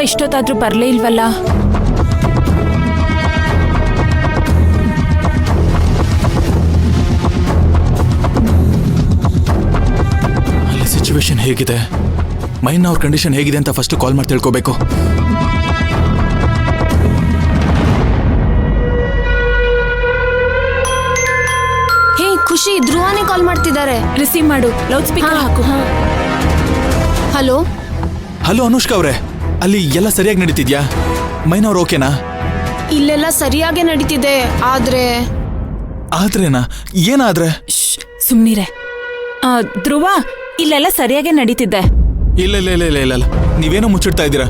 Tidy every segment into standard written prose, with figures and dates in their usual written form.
ಇಷ್ಟೊತ್ತಾದ್ರೂ ಬರ್ಲೇ ಇಲ್ವಲ್ಲ? ಅಲ್ಲಿ ಸಿಚುವೇಶನ್ ಹೇಗಿದೆ, ಮೈನ್ ಅವ್ರ ಕಂಡೀಷನ್ ಹೇಗಿದೆ ಅಂತ ಫಸ್ಟ್ ಕಾಲ್ ಮಾಡಿ ತಿಳ್ಕೋಬೇಕು. ಹೇ ಖುಷಿ, ಧ್ರುವಾನೇ ಕಾಲ್ ಮಾಡ್ತಿದ್ದಾರೆ. ರಿಸೀವ್ ಮಾಡು, ಲೌಡ್ ಸ್ಪೀಕರ್ ಹಾಕು. ಹಲೋ ಹಲೋ ಅನುಷ್ಕಾ ಅವ್ರೆ, ಅಲ್ಲಿ ಎಲ್ಲ ಸರಿಯಾಗಿ ನಡೀತಿದ್ಯಾ? ಮೈನ್ ಅವ್ರು ಓಕೆನಾ? ಇಲ್ಲೆಲ್ಲ ಸರಿಯಾಗಿ ನಡೀತಿದೆ. ಆದ್ರೇನಾ? ಏನಾದ್ರೆ? ಸುಮ್ನಿರೆ. ಧ್ರುವ, ಇಲ್ಲೆಲ್ಲ ಸರಿಯಾಗಿ ನಡೀತಿದ್ದೆ. ಇಲ್ಲ ಇಲ್ಲ ಇಲ್ಲ ಇಲ್ಲ ಇಲ್ಲ ಇಲ್ಲ, ನೀವೇನೋ ಮುಚ್ಚಿಡ್ತಾ ಇದ್ದೀರಾ.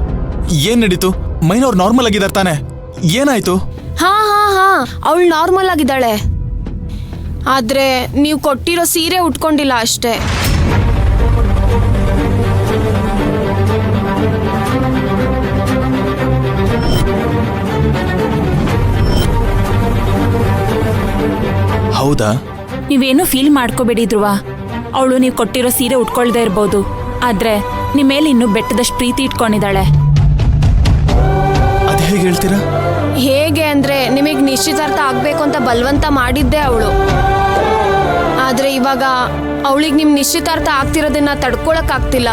ಏನ್ ನಡೀತು? ಮೈನ್ ಅವ್ರು ನಾರ್ಮಲ್ ಆಗಿದ್ದಾರೆ ತಾನೆ? ಏನಾಯ್ತು? ಹಾ ಅವಳು ನಾರ್ಮಲ್ ಆಗಿದ್ದಾಳೆ. ಆದ್ರೆ ನೀವು ಕೊಟ್ಟಿರೋ ಸೀರೆ ಉಟ್ಕೊಂಡಿಲ್ಲ ಅಷ್ಟೇ. ಹೌದಾ? ನೀವೇನು ಫೀಲ್ ಮಾಡ್ಕೋಬೇಡಿ ಧ್ರುವ. ಅವಳು ನೀವು ಕೊಟ್ಟಿರೋ ಸೀರೆ ಉಟ್ಕೊಳ್ದೇ ಇರ್ಬೋದು, ಆದ್ರೆ ನಿಮ್ಮ ಮೇಲೆ ಇನ್ನೂ ಬೆಟ್ಟದಷ್ಟು ಪ್ರೀತಿ ಇಟ್ಕೊಂಡಿದ್ದಾಳೆ. ಅದ್ ಹೇಗೆ ಹೇಳ್ತೀರಾ? ಹೇಗೆ ಅಂದ್ರೆ, ನಿಮಗೆ ನಿಶ್ಚಿತಾರ್ಥ ಆಗ್ಬೇಕು ಅಂತ ಬಲವಂತ ಮಾಡಿದ್ದೆ ಅವಳು. ಆದ್ರೆ ಇವಾಗ ಅವಳಿಗೆ ನಿಮ್ ನಿಶ್ಚಿತಾರ್ಥ ಆಗ್ತಿರೋದನ್ನ ತಡ್ಕೊಳಕ್ ಆಗ್ತಿಲ್ಲ.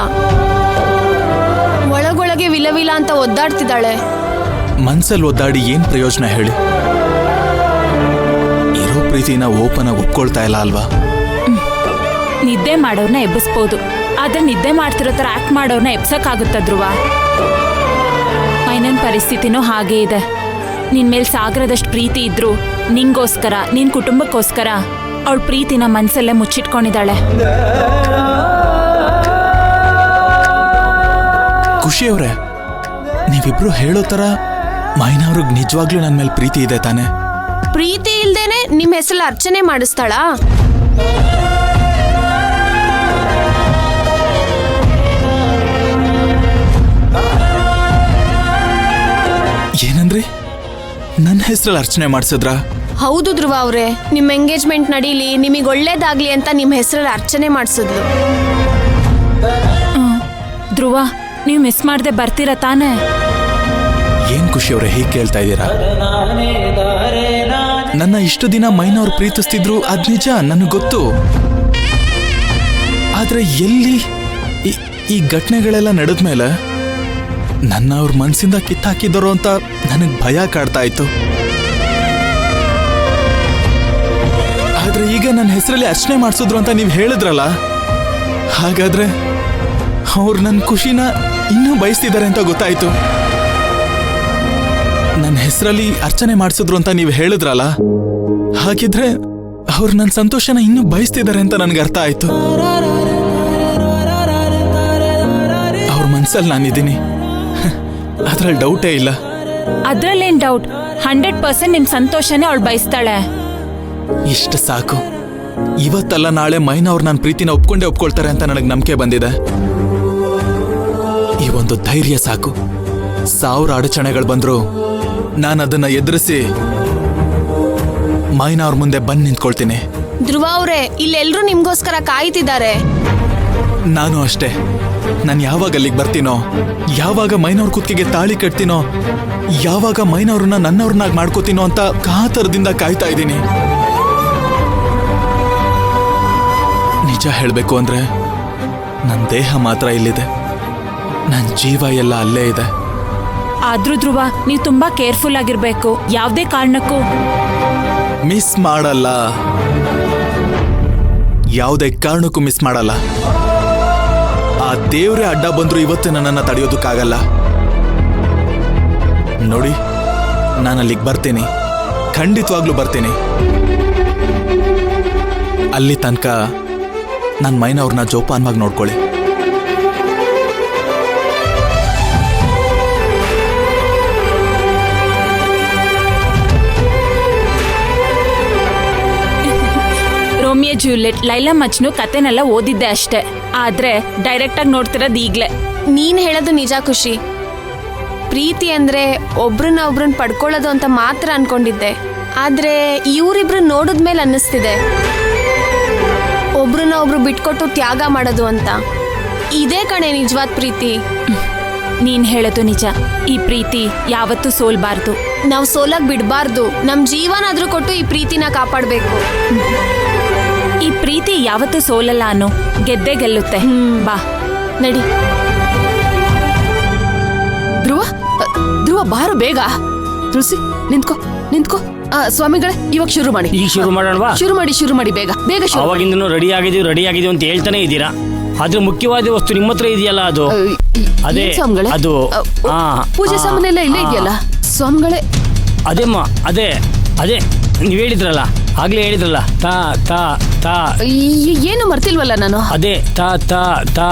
ಒಳಗೊಳಗೆ ವಿಲವಿಲ ಅಂತ ಒದ್ದಾಡ್ತಿದ್ದಾಳೆ. ಮನ್ಸಲ್ಲಿ ಒದ್ದಾಡಿ ಏನ್ ಪ್ರಯೋಜನ ಹೇಳಿ? ಇರೋ ಪ್ರೀತಿನ ಓಪನ್ ಆಗಿ ಒಪ್ಕೊಳ್ತಾ ಇಲ್ಲ ಅಲ್ವಾ? ನಿದ್ದೆ ಮಾಡೋರ್ನ ಎಬ್ಬಿಸ್ಬೋದು, ಆದ್ರೆ ನಿದ್ದೆ ಮಾಡ್ತಿರೋ ತರ ಆಕ್ಟ್ ಮಾಡೋರ್ನ ಎಬ್ಸಕ್ಕಾಗುತ್ತ ಧ್ರುವ? ಮೈನನ್ ಪರಿಸ್ಥಿತಿನೂ ಹಾಗೇ ಇದೆ. ನಿನ್ ಮೇಲ್ ಸಾಗರದಷ್ಟು ಪ್ರೀತಿ ಇದ್ರು ನಿಂಗೋಸ್ಕರ, ನಿನ್ ಕುಟುಂಬಕ್ಕೋಸ್ಕರ ಅವಳ ಪ್ರೀತಿನ ಮನ್ಸಲ್ಲೇ ಮುಚ್ಚಿಟ್ಕೊಂಡಿದ್ದಾಳೆ. ಖುಷಿ ಅವ್ರೆ, ನೀವಿಬ್ರು ಹೇಳೋ ತರ ಮೈನಾ ಅವ್ರಿಗೆ ನಿಜವಾಗ್ಲೂ ನನ್ನ ಮೇಲೆ ಪ್ರೀತಿ ಇದೆ ತಾನೆ? ಪ್ರೀತಿ ಇಲ್ದೇನೆ ನಿಮ್ ಹೆಸರಲ್ಲಿ ಅರ್ಚನೆ ಮಾಡಿಸ್ತಾಳಾ? ಏನಂದ್ರಿ? ನನ್ನ ಹೆಸರಲ್ಲಿ ಅರ್ಚನೆ ಮಾಡಿಸಿದ್ರಾ? ಹೌದು ಧ್ರುವ ಅವ್ರೆ, ನಿಮ್ ಎಂಗೇಜ್ಮೆಂಟ್ ನಡೀಲಿ, ನಿಮಗೆ ಒಳ್ಳೇದಾಗ್ಲಿ ಅಂತ ನಿಮ್ ಹೆಸರಲ್ಲಿ ಅರ್ಚನೆ ಮಾಡಿಸಿದ್ಲು. ಧ್ರುವ, ನೀವು ಮಿಸ್ ಮಾಡದೆ ಬರ್ತೀರಾ ತಾನೆ? ಏನ್ ಖುಷಿ ಅವ್ರೆ ಹೀಗೆ ಕೇಳ್ತಾ ಇದ್ದೀರಾ? ನನ್ನ ಇಷ್ಟು ದಿನ ಮೈನಾ ಅವ್ರು ಪ್ರೀತಿಸ್ತಿದ್ರು, ಅದ್ ನಿಜ, ನನಗೆ ಗೊತ್ತು. ಆದ್ರೆ ಎಲ್ಲಿ ಈ ಘಟನೆಗಳೆಲ್ಲ ನಡೆದ್ಮೇಲೆ ನನ್ನ ಅವ್ರ ಮನ್ಸಿಂದ ಕಿತ್ತಾಕಿದ್ರು ಅಂತ ನನಗ್ ಭಯ ಕಾಡ್ತಾ ಇತ್ತು. ಆದ್ರೆ ಈಗ ನನ್ನ ಹೆಸರಲ್ಲಿ ಅರ್ಚನೆ ಮಾಡಿಸಿದ್ರು ಅಂತ ನೀವು ಹೇಳಿದ್ರಲ್ಲ, ಹಾಗಾದ್ರೆ ಅವ್ರು ನನ್ನ ಖುಷಿನ ಇನ್ನೂ ಬಯಸ್ತಿದ್ದಾರೆ ಅಂತ ಗೊತ್ತಾಯ್ತು. ನನ್ನ ಹೆಸರಲ್ಲಿ ಅರ್ಚನೆ ಮಾಡಿಸಿದ್ರು ಅಂತ ನೀವು ಹೇಳಿದ್ರಲ್ಲ, ಹಾಗಿದ್ರೆ ಅವ್ರು ನನ್ನ ಸಂತೋಷನ ಇನ್ನೂ ಬಯಸ್ತಿದ್ದಾರೆ ಅಂತ ನನ್ಗೆ ಅರ್ಥ ಆಯ್ತು. ಅವ್ರ ಮನ್ಸಲ್ಲಿ ನಾನಿದ್ದೀನಿ, ಅದ್ರಲ್ಲಿ ಡೌಟೇ ಇಲ್ಲ. ಅದ್ರಲ್ಲೇನ್ ಡೌಟ್? 100% ನಿಮ್ ಸಂತೋಷನೇ ಅವಳು ಬಯಸ್ತಾಳೆ. ಇಷ್ಟ ಸಾಕು. ಇವತ್ತಲ್ಲ ನಾಳೆ ಮೈನಾ ಅವ್ರು ನನ್ನ ಪ್ರೀತಿನ ಒಪ್ಕೊಳ್ತಾರೆ ಅಂತ ನನಗೆ ನಂಬಿಕೆ ಬಂದಿದೆ. ಈ ಒಂದು ಧೈರ್ಯ ಸಾಕು. 1000 ಅಡಚಣೆಗಳು ಬಂದ್ರು ನಾನು ಅದನ್ನ ಎದುರಿಸಿ ಮೈನಾ ಅವ್ರ ಮುಂದೆ ಬಂದು ನಿಂತ್ಕೊಳ್ತೀನಿ. ಧ್ರುವ ಅವ್ರೆ, ಇಲ್ಲೆಲ್ರೂ ನಿಮ್ಗೋಸ್ಕರ ಕಾಯ್ತಿದ್ದಾರೆ. ನಾನು ಅಷ್ಟೇ. ನಾನು ಯಾವಾಗ ಅಲ್ಲಿಗೆ ಬರ್ತೀನೋ, ಯಾವಾಗ ಮೈನವ್ರ ಕುತ್ತಿಗೆ ತಾಳಿ ಕಟ್ತೀನೋ, ಯಾವಾಗ ಮೈನವ್ರನ್ನ ನನ್ನವ್ರನ್ನಾಗಿ ಮಾಡ್ಕೋತೀನೋ ಅಂತ ಕಾತರದಿಂದ ಕಾಯ್ತಾ ಇದ್ದೀನಿ. ನಿಜ ಹೇಳಬೇಕು ಅಂದ್ರೆ ನನ್ನ ದೇಹ ಮಾತ್ರ ಇಲ್ಲಿದೆ, ನನ್ನ ಜೀವ ಎಲ್ಲ ಅಲ್ಲೇ ಇದೆ. ಆದ್ರೂ ಧ್ರುವ, ನೀವು ತುಂಬಾ ಕೇರ್ಫುಲ್ ಆಗಿರ್ಬೇಕು. ಯಾವ್ದೇ ಕಾರಣಕ್ಕೂ ಮಿಸ್ ಮಾಡಲ್ಲ, ಯಾವುದೇ ಕಾರಣಕ್ಕೂ ಮಿಸ್ ಮಾಡಲ್ಲ. ಆ ದೇವ್ರೇ ಅಡ್ಡ ಬಂದ್ರು ಇವತ್ತು ನನ್ನನ್ನು ತಡೆಯೋದಕ್ಕಾಗಲ್ಲ. ನೋಡಿ, ನಾನು ಅಲ್ಲಿಗೆ ಬರ್ತೀನಿ, ಖಂಡಿತವಾಗ್ಲೂ ಬರ್ತೀನಿ. ಅಲ್ಲಿ ತನಕ ನನ್ನ ಮೈನಾ ಅವ್ರನ್ನ ಜೋಪಾನವಾಗಿ ನೋಡ್ಕೊಳ್ಳಿ. ರೋಮಿಯೋ ಜೂಲಿಯಟ್, ಲೈಲಾ ಮಜ್ನು ಕತೆನೆಲ್ಲ ಓದಿದ್ದೆ ಅಷ್ಟೇ, ಆದ್ರೆ ಡೈರೆಕ್ಟ್ ಆಗಿ ನೋಡ್ತಿರೋದು ಈಗ್ಲೇ. ನೀನ್ ಹೇಳೋದು ನಿಜ ಖುಷಿ. ಪ್ರೀತಿ ಅಂದ್ರೆ ಒಬ್ರನ್ನ ಪಡ್ಕೊಳ್ಳೋದು ಅಂತ ಮಾತ್ರ ಅನ್ಕೊಂಡಿದ್ದೆ. ಆದ್ರೆ ಇವರಿಬ್ರು ನೋಡಿದ್ಮೇಲೆ ಅನ್ನಿಸ್ತಿದೆ ಒಬ್ರನ್ನ ಒಬ್ರು ಬಿಟ್ಕೊಟ್ಟು ತ್ಯಾಗ ಮಾಡೋದು ಅಂತ. ಇದೇ ಕಣೆ ನಿಜವಾದ ಪ್ರೀತಿ. ನೀನ್ ಹೇಳೋದು ನಿಜ. ಈ ಪ್ರೀತಿ ಯಾವತ್ತೂ ಸೋಲ್ಬಾರ್ದು. ನಾವು ಸೋಲಾಗ್ ಬಿಡಬಾರ್ದು. ನಮ್ ಜೀವನಾದ್ರೂ ಕೊಟ್ಟು ಈ ಪ್ರೀತಿನ ಕಾಪಾಡ್ಬೇಕು. ಈ ಪ್ರೀತಿ ಯಾವತ್ತೂ ಸೋಲಲ್ಲ ಅನ್ನು, ಗೆದ್ದೇ ಗೆಲ್ಲುತ್ತೆ. ಬಾ ನಡಿ. ಧ್ರುವ, ಧ್ರುವ ಬಾರು ಬೇಗ. ತುಳಸಿ ನಿಂತ್ಕೋ ನಿಂತ್ಕೋ. ಸ್ವಾಮಿಗಳೇ ಇವಾಗ ಶುರು ಮಾಡಿ. ಈಗ ಶುರು ಮಾಡೋಣವಾ? ಶುರು ಮಾಡಿ ಬೇಗ ಬೇಗ ಶುರು ಮಾಡಿ. ಅವಾಗಿಂದನೂ ರೆಡಿ ಆಗಿದೀವಿ ಅಂತ ಹೇಳ್ತಾನೆ ಇದ್ದೀರಾ. ಆದ್ರೆ ಮುಖ್ಯವಾದ ವಸ್ತು ನಿಮ್ಮ ಹತ್ರ ಇದೆಯಲ್ಲ, ಅದು ಅದೇ ಏನ್ ಸ್ವಾಮಿಗಳೇ? ಅದು ಪೂಜೆ ಸಾಮಾನೆಲ್ಲ ಇಲ್ಲೇ ಇದೆಯಲ್ಲ ಸ್ವಾಮಿಗಳೇ. ಅದೇಮ್ಮ, ಅದೇ ಅದೇ ನೀವ್ ಹೇಳಿದ್ರಲ್ಲ, ಆಗ್ಲೇ ಹೇಳಿದ್ರಲ್ಲ, ತಾ ತಾ ತಾ. ಏನು ಮರ್ತಿಲ್ವಲ್ಲ ನಾನು. ಅದೇ ತಾ ತಾ ತಾ